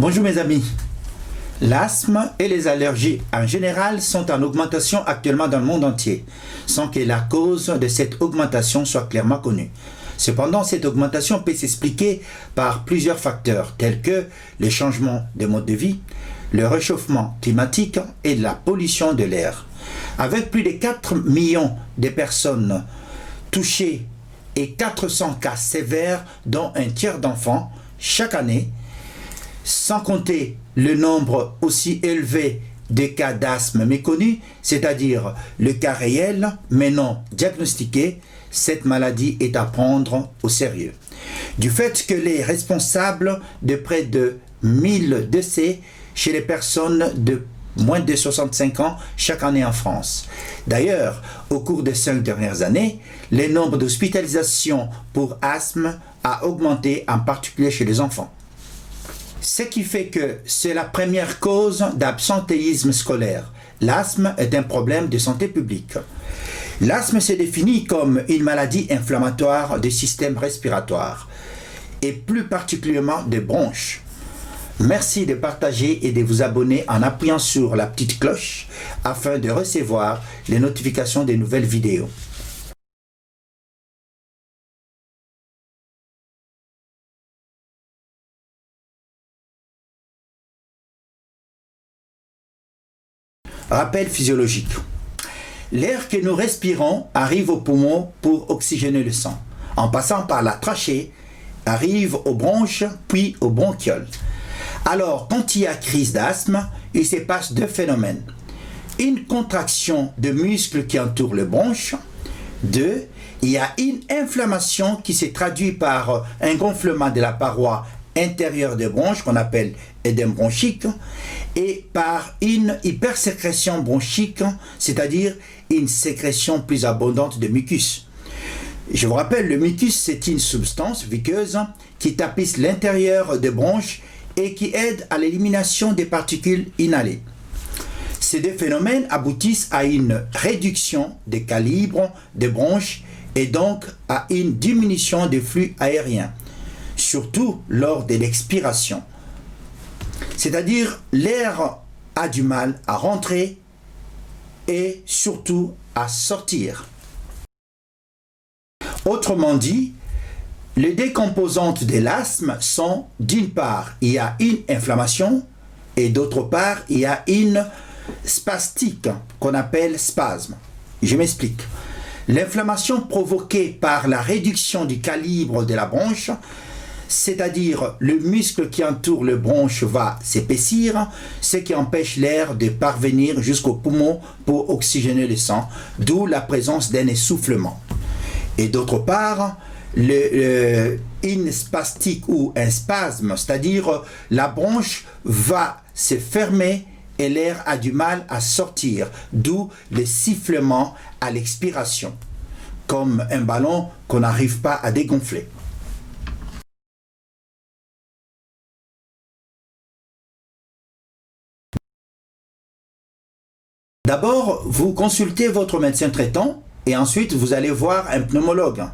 Bonjour mes amis. L'asthme et les allergies en général sont en augmentation actuellement dans le monde entier, sans que la cause de cette augmentation soit clairement connue. Cependant, cette augmentation peut s'expliquer par plusieurs facteurs tels que le changement de mode de vie, le réchauffement climatique et la pollution de l'air. Avec plus de 4 millions de personnes touchées et 400 cas sévères, dont un tiers d'enfants chaque année, sans compter le nombre aussi élevé de cas d'asthme méconnus, c'est-à-dire le cas réel mais non diagnostiqué, cette maladie est à prendre au sérieux. Du fait que les responsables de près de 1000 décès chez les personnes de moins de 65 ans chaque année en France. D'ailleurs, au cours des 5 dernières années, le nombre d'hospitalisations pour asthme a augmenté, en particulier chez les enfants. Ce qui fait que c'est la première cause d'absentéisme scolaire. L'asthme est un problème de santé publique. L'asthme se définit comme une maladie inflammatoire du système respiratoire et plus particulièrement des bronches. Merci de partager et de vous abonner en appuyant sur la petite cloche afin de recevoir les notifications des nouvelles vidéos. Rappel physiologique. L'air que nous respirons arrive aux poumons pour oxygéner le sang. En passant par la trachée, arrive aux bronches, puis aux bronchioles. Alors, quand il y a crise d'asthme, il se passe deux phénomènes. Une contraction de muscles qui entourent les bronches. 2. Il y a une inflammation qui se traduit par un gonflement de la paroi intérieure des bronches, qu'on appelle édème bronchique, et par une hypersécrétion bronchique, c'est-à-dire une sécrétion plus abondante de mucus. Je vous rappelle, le mucus, c'est une substance visqueuse qui tapisse l'intérieur des bronches et qui aide à l'élimination des particules inhalées. Ces deux phénomènes aboutissent à une réduction des calibres des bronches et donc à une diminution des flux aériens, surtout lors de l'expiration. C'est-à-dire l'air a du mal à rentrer et surtout à sortir. Autrement dit, les deux composantes de l'asthme sont, d'une part, il y a une inflammation et d'autre part, il y a une spastique qu'on appelle spasme. Je m'explique. L'inflammation provoquée par la réduction du calibre de la bronche, c'est-à-dire le muscle qui entoure le bronche va s'épaissir, ce qui empêche l'air de parvenir jusqu'au poumon pour oxygéner le sang, d'où la présence d'un essoufflement. Et d'autre part, une spastique ou un spasme, c'est-à-dire la bronche va se fermer et l'air a du mal à sortir, d'où le sifflement à l'expiration, comme un ballon qu'on n'arrive pas à dégonfler. D'abord, vous consultez votre médecin traitant et ensuite vous allez voir un pneumologue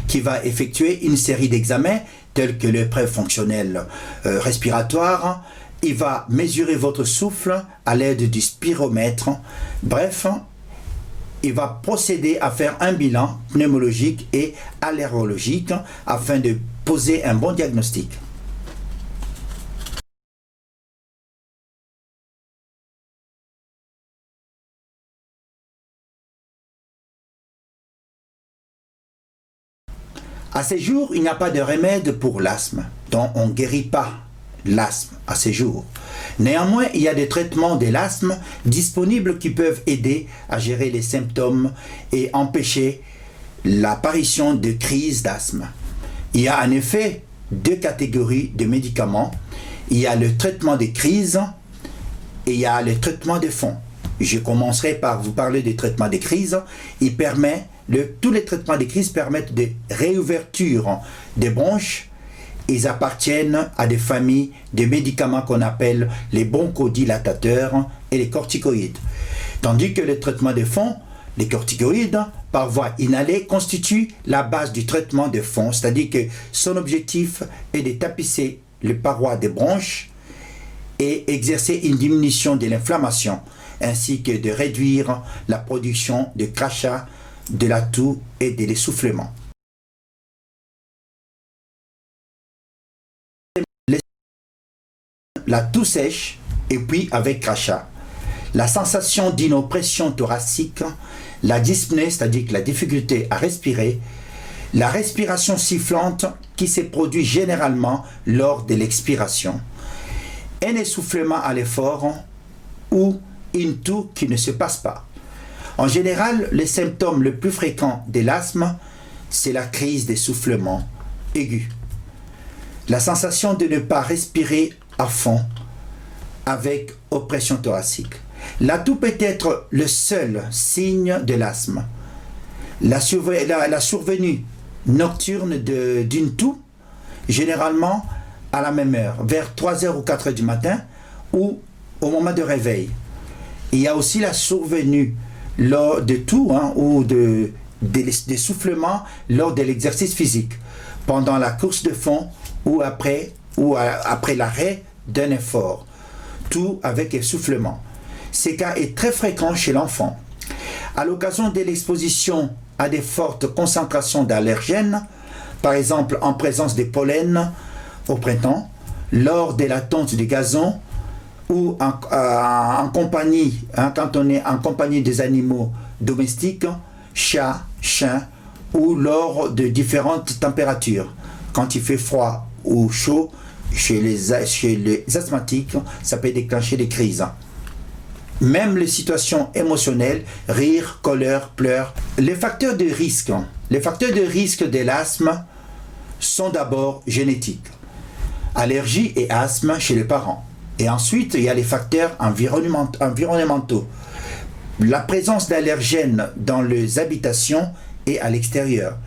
qui va effectuer une série d'examens tels que l'épreuve fonctionnelle respiratoire. Il va mesurer votre souffle à l'aide du spiromètre. Bref, il va procéder à faire un bilan pneumologique et allergologique afin de poser un bon diagnostic. À ce jour, il n'y a pas de remède pour l'asthme, donc on ne guérit pas l'asthme à ce jour. Néanmoins, il y a des traitements de l'asthme disponibles qui peuvent aider à gérer les symptômes et empêcher l'apparition de crises d'asthme. Il y a en effet deux catégories de médicaments. Il y a le traitement des crises et il y a le traitement de fond. Je commencerai par vous parler du traitement des crises. Tous les traitements des crises permettent de réouverture des bronches. Ils appartiennent à des familles de médicaments qu'on appelle les bronchodilatateurs et les corticoïdes. Tandis que le traitement de fond, les corticoïdes, par voie inhalée, constituent la base du traitement de fond, c'est-à-dire que son objectif est de tapisser les parois des bronches et exercer une diminution de l'inflammation, ainsi que de réduire la production de crachats, de la toux et de l'essoufflement. La toux sèche et puis avec crachat. La sensation d'une oppression thoracique, la dyspnée, c'est-à-dire la difficulté à respirer, la respiration sifflante qui se produit généralement lors de l'expiration, un essoufflement à l'effort ou une toux qui ne se passe pas. En général, les symptômes les plus fréquents de l'asthme, c'est la crise d'essoufflement aigu, la sensation de ne pas respirer à fond avec oppression thoracique. La toux peut être le seul signe de l'asthme. La survenue nocturne d'une toux, généralement à la même heure, vers 3h ou 4h du matin ou au moment de réveil. Il y a aussi la survenue lors de toux ou d'essoufflement lors de l'exercice physique, pendant la course de fond ou après l'arrêt d'un effort, tout avec essoufflement. Ce cas est très fréquent chez l'enfant. À l'occasion de l'exposition à des fortes concentrations d'allergènes, par exemple en présence des pollens au printemps, lors de la tonte du gazon ou en compagnie, quand on est en compagnie des animaux domestiques, chats, chiens, ou lors de différentes températures, quand il fait froid ou chaud, chez les asthmatiques, ça peut déclencher des crises. Même les situations émotionnelles, rire, colère, pleurs. Les facteurs de risque de l'asthme sont d'abord génétiques. Allergie et asthme chez les parents. Et ensuite, il y a les facteurs environnementaux. La présence d'allergènes dans les habitations et à l'extérieur.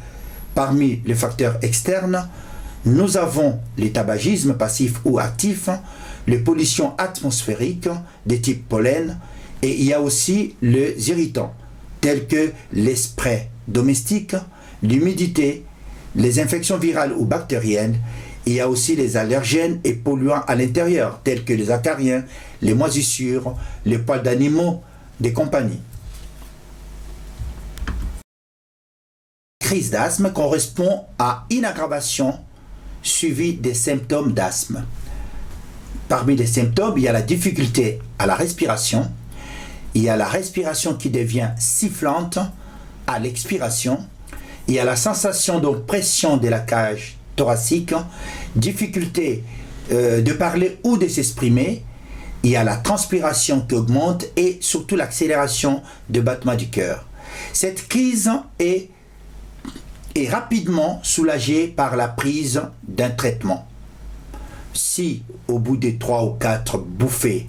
Parmi les facteurs externes, nous avons les tabagismes passifs ou actifs, les pollutions atmosphériques de type pollen, et il y a aussi les irritants, tels que les sprays domestiques, l'humidité, les infections virales ou bactériennes. Il y a aussi les allergènes et polluants à l'intérieur, tels que les acariens, les moisissures, les poils d'animaux, des compagnies. La crise d'asthme correspond à une aggravation suivie des symptômes d'asthme. Parmi les symptômes, il y a la difficulté à la respiration, il y a la respiration qui devient sifflante à l'expiration, il y a la sensation d'oppression de la cage thoracique, difficulté de parler ou de s'exprimer, il y a la transpiration qui augmente et surtout l'accélération de battement du cœur. Cette crise est rapidement soulagée par la prise d'un traitement. Si au bout de 3 ou 4 bouffées,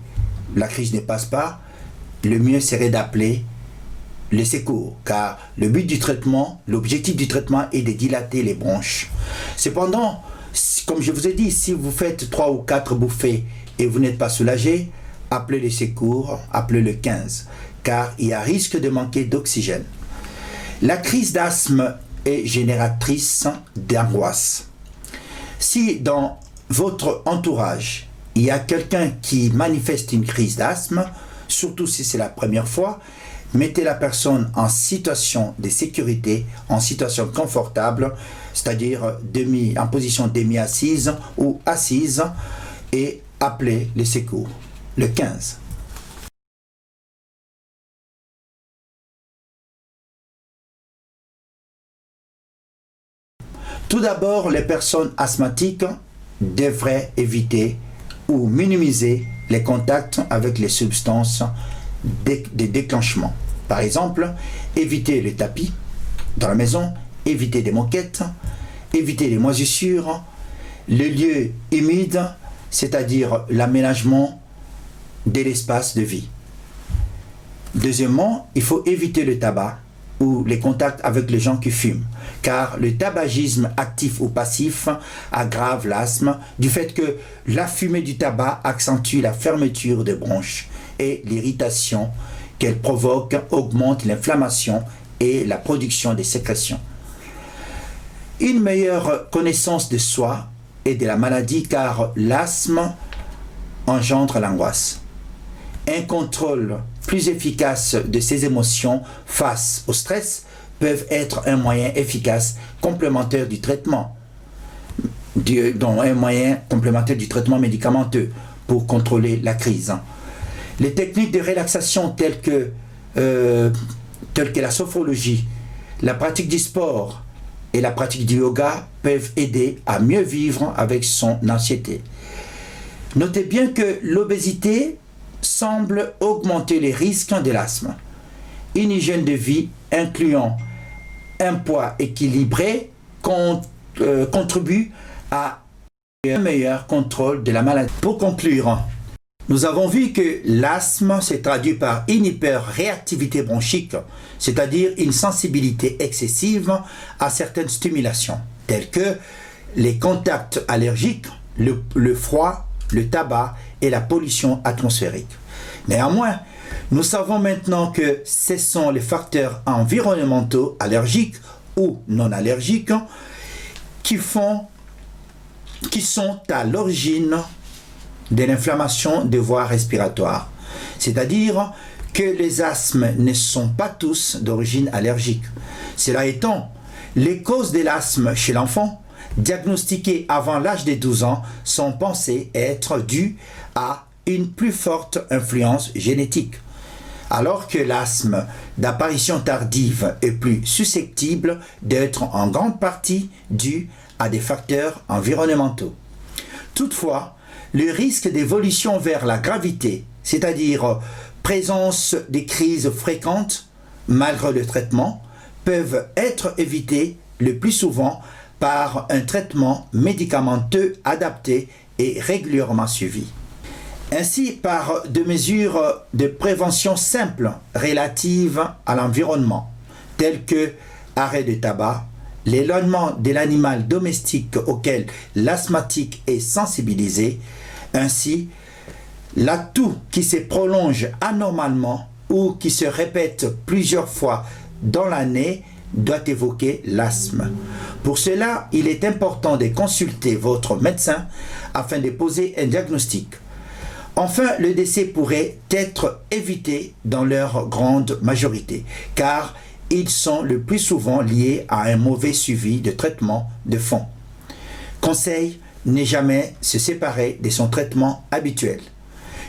la crise ne passe pas, le mieux serait d'appeler les secours, car l'objectif du traitement est de dilater les bronches. Cependant, comme je vous ai dit, si vous faites 3 ou 4 bouffées et vous n'êtes pas soulagé, appelez les secours, appelez le 15, car il y a risque de manquer d'oxygène. La crise d'asthme est génératrice d'angoisse. Si dans votre entourage, il y a quelqu'un qui manifeste une crise d'asthme, surtout si c'est la première fois, mettez la personne en situation de sécurité, en situation confortable, c'est-à-dire en position demi-assise ou assise, et appelez les secours, le 15. Tout d'abord, les personnes asthmatiques devraient éviter ou minimiser les contacts avec les substances de déclenchement. Par exemple, éviter les tapis dans la maison, éviter des moquettes, éviter les moisissures, les lieux humides, c'est-à-dire l'aménagement de l'espace de vie. Deuxièmement, il faut éviter le tabac ou les contacts avec les gens qui fument, car le tabagisme actif ou passif aggrave l'asthme du fait que la fumée du tabac accentue la fermeture des bronches et l'irritation qu'elle provoque augmente l'inflammation et la production des sécrétions. Une meilleure connaissance de soi et de la maladie, car l'asthme, engendre l'angoisse. Un contrôle plus efficace de ces émotions face au stress peuvent être un moyen efficace complémentaire du traitement, dont un moyen complémentaire du traitement médicamenteux pour contrôler la crise. Les techniques de relaxation telles que la sophrologie, la pratique du sport et la pratique du yoga peuvent aider à mieux vivre avec son anxiété. Notez bien que l'obésité semble augmenter les risques de l'asthme. Une hygiène de vie incluant un poids équilibré contribue à un meilleur contrôle de la maladie. Pour conclure, nous avons vu que l'asthme se traduit par une hyperréactivité bronchique, c'est-à-dire une sensibilité excessive à certaines stimulations, telles que les contacts allergiques, le froid, le tabac et la pollution atmosphérique. Néanmoins, nous savons maintenant que ce sont les facteurs environnementaux allergiques ou non allergiques qui sont à l'origine de l'inflammation des voies respiratoires. C'est-à-dire que les asthmes ne sont pas tous d'origine allergique. Cela étant, les causes de l'asthme chez l'enfant, diagnostiquées avant l'âge de 12 ans, sont pensées être dues à une plus forte influence génétique, alors que l'asthme d'apparition tardive est plus susceptible d'être en grande partie dû à des facteurs environnementaux. Toutefois, le risque d'évolution vers la gravité, c'est-à-dire présence des crises fréquentes malgré le traitement, peuvent être évités le plus souvent par un traitement médicamenteux adapté et régulièrement suivi. Ainsi, par des mesures de prévention simples relatives à l'environnement, telles que arrêt de tabac, l'éloignement de l'animal domestique auquel l'asthmatique est sensibilisé, ainsi l'atout qui se prolonge anormalement ou qui se répète plusieurs fois dans l'année doit évoquer l'asthme. Pour cela, il est important de consulter votre médecin afin de poser un diagnostic. Enfin, le décès pourrait être évité dans leur grande majorité, car ils sont le plus souvent liés à un mauvais suivi de traitement de fond. Conseil, ne jamais se séparer de son traitement habituel.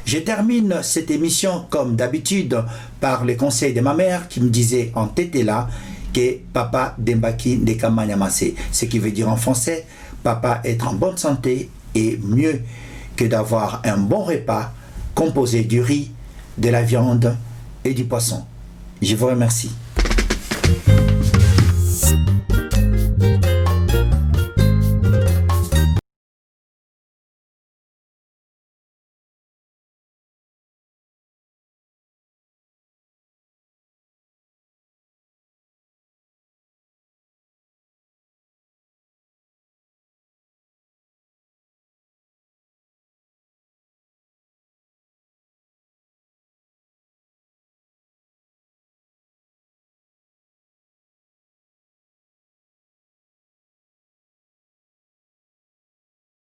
Je termine cette émission comme d'habitude par le conseil de ma mère qui me disait en tétéla que papa dembaki dekamanyamase, ce qui veut dire en français papa être en bonne santé est mieux que d'avoir un bon repas composé du riz, de la viande et du poisson. Je vous remercie.